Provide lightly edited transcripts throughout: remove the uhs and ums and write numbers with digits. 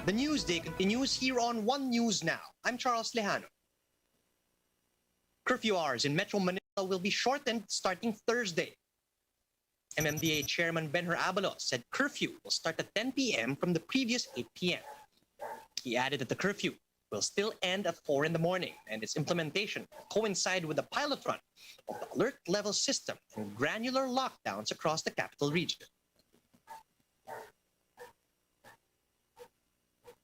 The Newsday continues here on One News Now. I'm Charles Lejano. Curfew hours in Metro Manila will be shortened starting Thursday. MMDA Chairman Benhur Abalos said curfew will start at 10 p.m. from the previous 8 p.m. He added that the curfew will still end at 4 in the morning, and its implementation will coincide with the pilot run of the alert level system and granular lockdowns across the capital region.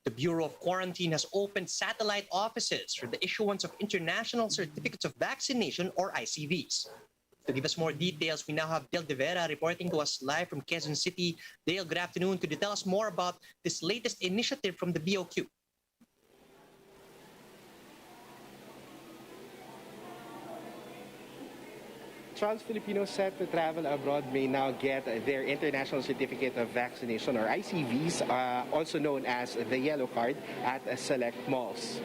The Bureau of Quarantine has opened satellite offices for the issuance of International Certificates of Vaccination, or ICVs. To give us more details, we now have Dale De Vera reporting to us live from Quezon City. Dale, good afternoon. Could you tell us more about this latest initiative from the BOQ? Charles, Filipinos set to travel abroad may now get their International Certificate of Vaccination, or ICVs, also known as the Yellow Card, at select malls.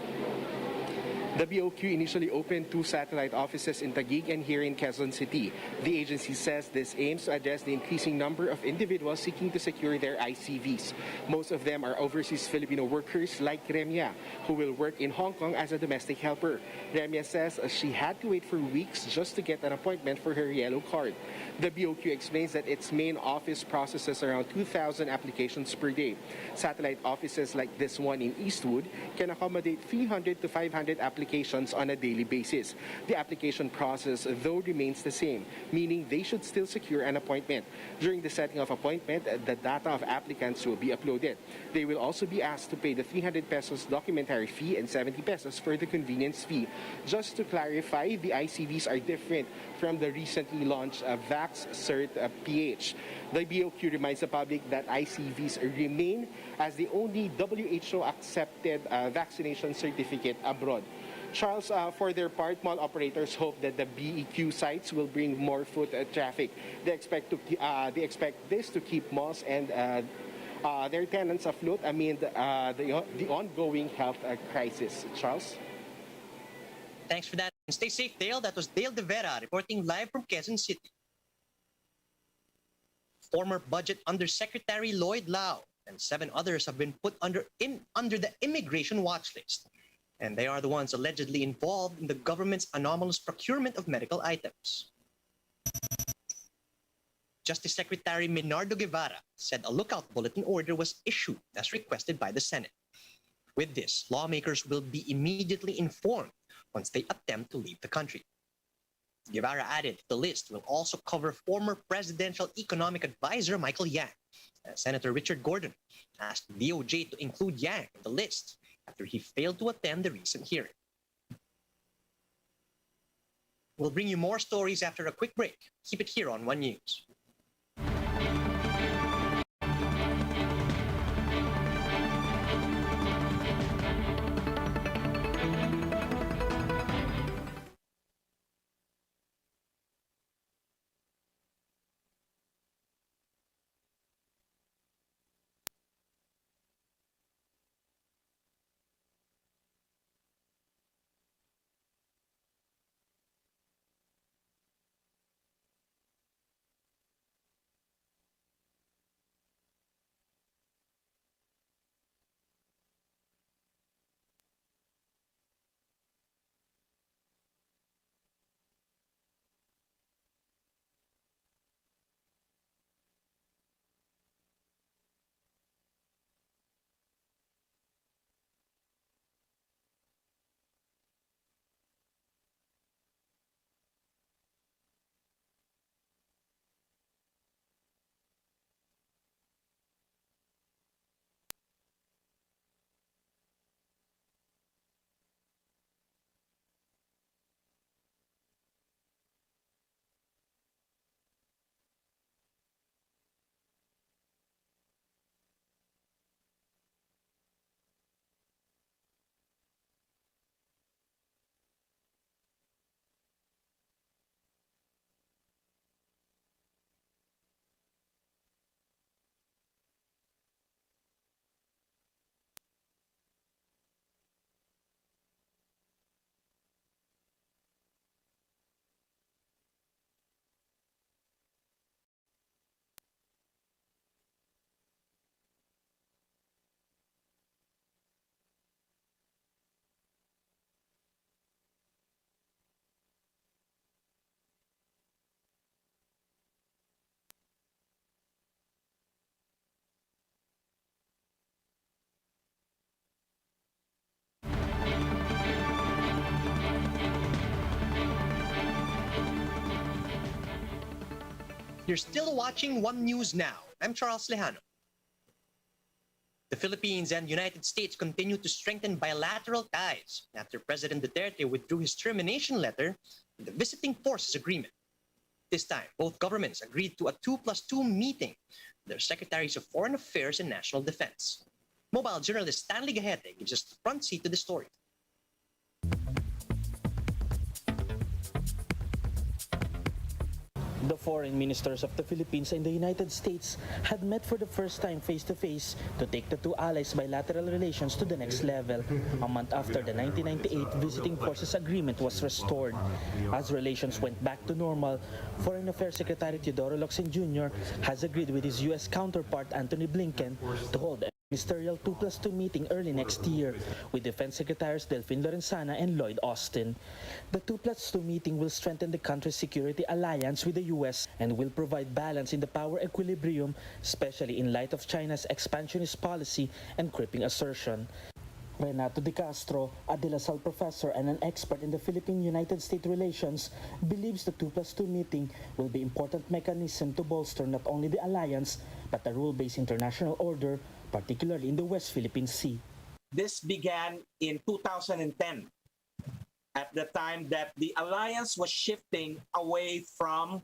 The BOQ initially opened 2 satellite offices in Taguig and here in Quezon City. The agency says this aims to address the increasing number of individuals seeking to secure their ICVs. Most of them are overseas Filipino workers like Remya, who will work in Hong Kong as a domestic helper. Remya says she had to wait for weeks just to get an appointment for her yellow card. The BOQ explains that its main office processes around 2,000 applications per day. Satellite offices like this one in Eastwood can accommodate 300 to 500 applications on a daily basis. The application process, though, remains the same, meaning they should still secure an appointment. During the setting of appointment, the data of applicants will be uploaded. They will also be asked to pay the 300 pesos documentary fee and 70 pesos for the convenience fee. Just to clarify, the ICVs are different from the recently launched Vax Cert PH. The BOQ reminds the public that ICVs remain as the only WHO-accepted vaccination certificate abroad. Charles, for their part, mall operators hope that the BEQ sites will bring more foot traffic. They expect this to keep malls and their tenants afloat amid the ongoing health crisis. Charles? Thanks for that. And stay safe, Dale. That was Dale De Vera reporting live from Quezon City. Former Budget Undersecretary Lloyd Lau and 7 others have been put under the immigration watch list. And they are the ones allegedly involved in the government's anomalous procurement of medical items. Justice Secretary Minardo Guevara said a lookout bulletin order was issued as requested by the Senate. With this, lawmakers will be immediately informed once they attempt to leave the country. Guevara added the list will also cover former presidential economic advisor Michael Yang. Senator Richard Gordon asked DOJ to include Yang in the list after he failed to attend the recent hearing. We'll bring you more stories after a quick break. Keep it here on One News. You're still watching One News Now. I'm Charles Lejano. The Philippines and United States continue to strengthen bilateral ties after President Duterte withdrew his termination letter in the Visiting Forces Agreement. This time, both governments agreed to a 2+2 meeting with their Secretaries of Foreign Affairs and National Defense. Mobile journalist Stanley Gajete gives us the front seat to the story. The foreign ministers of the Philippines and the United States had met for the first time face-to-face to take the two allies' bilateral relations to the next level, a month after the 1998 Visiting Forces Agreement was restored. As relations went back to normal, Foreign Affairs Secretary Teodoro Locsin Jr. has agreed with his U.S. counterpart Antony Blinken to hold a ministerial 2+2 meeting early next year with Defense Secretaries Delfin Lorenzana and Lloyd Austin. The 2+2 meeting will strengthen the country's security alliance with the U.S. and will provide balance in the power equilibrium, especially in light of China's expansionist policy and creeping assertion. Renato De Castro, a De La Salle professor and an expert in the Philippine-United States relations, believes the 2+2 meeting will be an important mechanism to bolster not only the alliance but the rule-based international order, particularly in the West Philippine Sea. This began in 2010, at the time that the alliance was shifting away from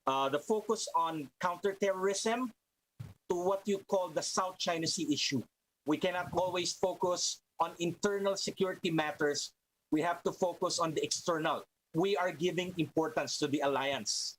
the focus on counterterrorism to what you call the South China Sea issue. We cannot always focus on internal security matters. We have to focus on the external. We are giving importance to the alliance.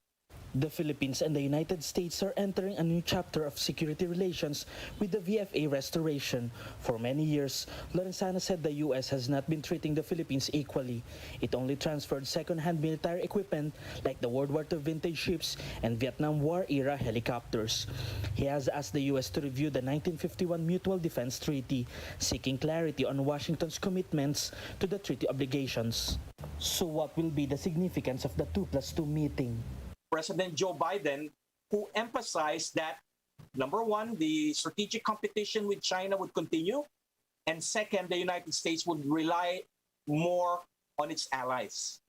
The Philippines and the United States are entering a new chapter of security relations with the VFA restoration. For many years, Lorenzana said the U.S. has not been treating the Philippines equally. It only transferred second-hand military equipment like the World War II vintage ships and Vietnam War-era helicopters. He has asked the U.S. to review the 1951 Mutual Defense Treaty, seeking clarity on Washington's commitments to the treaty obligations. So what will be the significance of the 2+2 meeting? President Joe Biden, who emphasized that, number one, the strategic competition with China would continue, and second, the United States would rely more on its allies.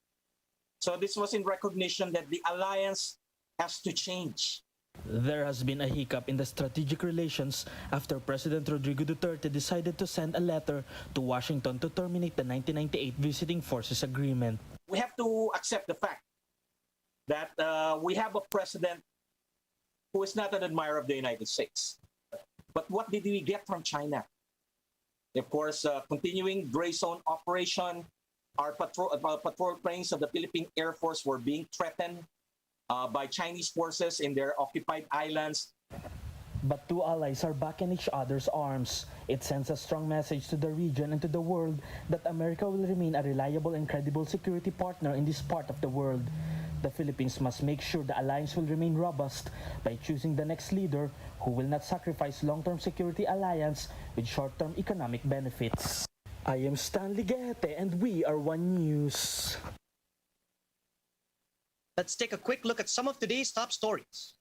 So this was in recognition that the alliance has to change. There has been a hiccup in the strategic relations after President Rodrigo Duterte decided to send a letter to Washington to terminate the 1998 Visiting Forces Agreement. We have to accept the fact that we have a president who is not an admirer of the United States. But what did we get from China? Of course, continuing gray zone operation, our patrol planes of the Philippine Air Force were being threatened by Chinese forces in their occupied islands. But two allies are back in each other's arms. It sends a strong message to the region and to the world that America will remain a reliable and credible security partner in this part of the world. The Philippines must make sure the alliance will remain robust by choosing the next leader who will not sacrifice long-term security alliance with short-term economic benefits. I am Stanley Gajete and we are One News. Let's take a quick look at some of today's top stories.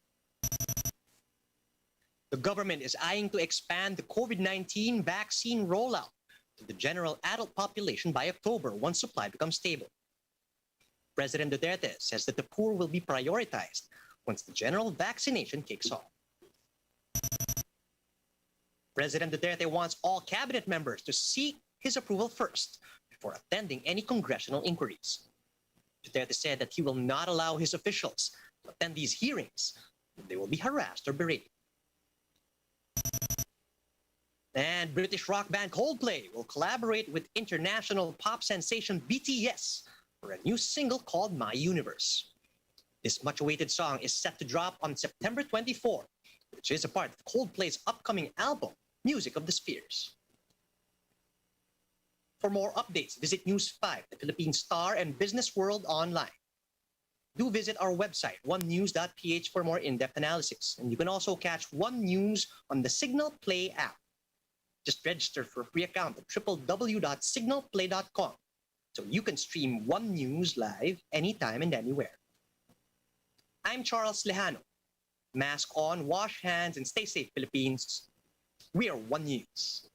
The government is eyeing to expand the COVID-19 vaccine rollout to the general adult population by October once supply becomes stable. President Duterte says that the poor will be prioritized once the general vaccination kicks off. President Duterte wants all cabinet members to seek his approval first before attending any congressional inquiries. Duterte said that he will not allow his officials to attend these hearings. They will be harassed or berated. And British rock band Coldplay will collaborate with international pop sensation BTS for a new single called My Universe. This much-awaited song is set to drop on September 24, which is a part of Coldplay's upcoming album, Music of the Spheres. For more updates, visit News 5, the Philippine Star and Business World online. Do visit our website, onenews.ph, for more in-depth analysis. And you can also catch One News on the Signal Play app. Just register for a free account at www.signalplay.com so you can stream One News live anytime and anywhere. I'm Charles Lejano. Mask on, wash hands, and stay safe, Philippines. We are One News.